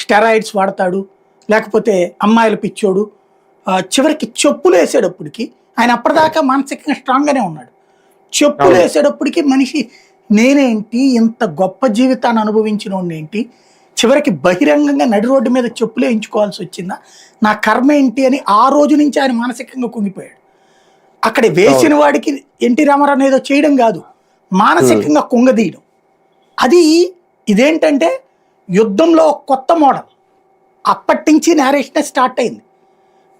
Steroids వాడతాడు, లేకపోతే అమ్మాయిల పిచ్చోడు. చివరికి చెప్పులు వేసేటప్పటికి ఆయన అప్పటిదాకా మానసికంగా స్ట్రాంగ్గానే ఉన్నాడు. చెప్పులు వేసేటప్పటికి మనిషి నేనేంటి ఇంత గొప్ప జీవితాన్ని అనుభవించిన ఏంటి, చివరికి బహిరంగంగా నడి రోడ్డు మీద చెప్పులే ఎంచుకోవాల్సి వచ్చిందా, నా కర్మ ఏంటి అని ఆ రోజు నుంచి ఆయన మానసికంగా కుంగిపోయాడు. అక్కడ వేసిన వాడికి ఎన్టీ రామారావు ఏదో చేయడం కాదు, మానసికంగా కుంగదీయడం. అది ఇదేంటంటే యుద్ధంలో కొత్త మోడల్. అప్పటి నుంచి నేరేషన్ స్టార్ట్ అయింది.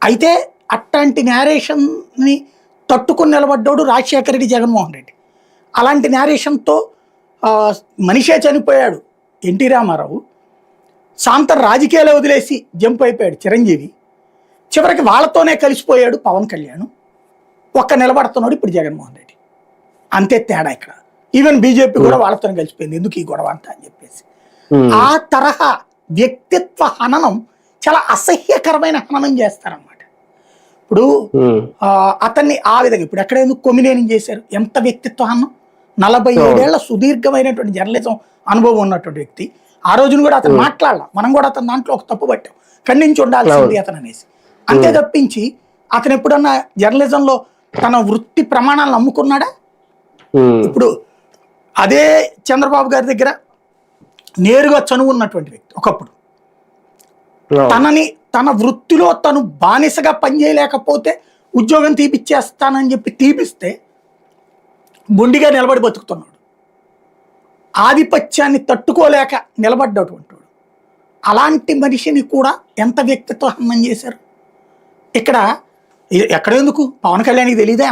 అయితే అట్లాంటి నేరేషన్ని తట్టుకొని నిలబడ్డాడు రాజశేఖర రెడ్డి, జగన్మోహన్ రెడ్డి. అలాంటి నేరేషన్తో మనిషే చనిపోయాడు ఎన్టీ రామారావు. సాంతం రాజకీయాలు వదిలేసి జంప్ అయిపోయాడు చిరంజీవి. చివరికి వాళ్ళతోనే కలిసిపోయాడు పవన్ కళ్యాణ్. ఒక్క నిలబడుతున్నాడు ఇప్పుడు జగన్మోహన్ రెడ్డి. అంతే తేడా ఇక్కడ. ఈవెన్ బీజేపీ కూడా వాళ్ళతోనే కలిసిపోయింది, ఎందుకు ఈ గొడవ అంతా అని చెప్పేసి. ఆ తరహా వ్యక్తిత్వ హననం చాలా అసహ్యకరమైన హననం చేస్తారనమాట. ఇప్పుడు అతన్ని ఆ విధంగా ఇప్పుడు ఎక్కడ ఎందుకు కొమ్మినేని చేశారు, ఎంత వ్యక్తిత్వ హనం. 47 ఏళ్ల సుదీర్ఘమైనటువంటి జర్నలిజం అనుభవం ఉన్నటువంటి వ్యక్తి. ఆ రోజున కూడా అతను మాట్లాడాల, మనం కూడా అతని దాంట్లో ఒక తప్పు పట్టాం, ఖండించి ఉండాల్సింది అతను అనేసి. అంతే తప్పించి అతను ఎప్పుడన్నా జర్నలిజంలో తన వృత్తి ప్రమాణాలను నమ్ముకున్నాడా? ఇప్పుడు అదే చంద్రబాబు గారి దగ్గర నేరుగా చనువు ఉన్నటువంటి వ్యక్తి ఒకప్పుడు తన వృత్తిలో తను బానిసగా పనిచేయలేకపోతే ఉద్యోగం తీపిచ్చేస్తానని చెప్పి తీపిస్తే గుండిగా నిలబడి బతుకుతున్నాడు. ఆధిపత్యాన్ని తట్టుకోలేక నిలబడ్డటువంటి వాడు. అలాంటి మనిషిని కూడా ఎంత వ్యక్తిత్వ హనం చేశారు. ఇక్కడ ఎక్కడెందుకు పవన్ కళ్యాణ్కి తెలియదా?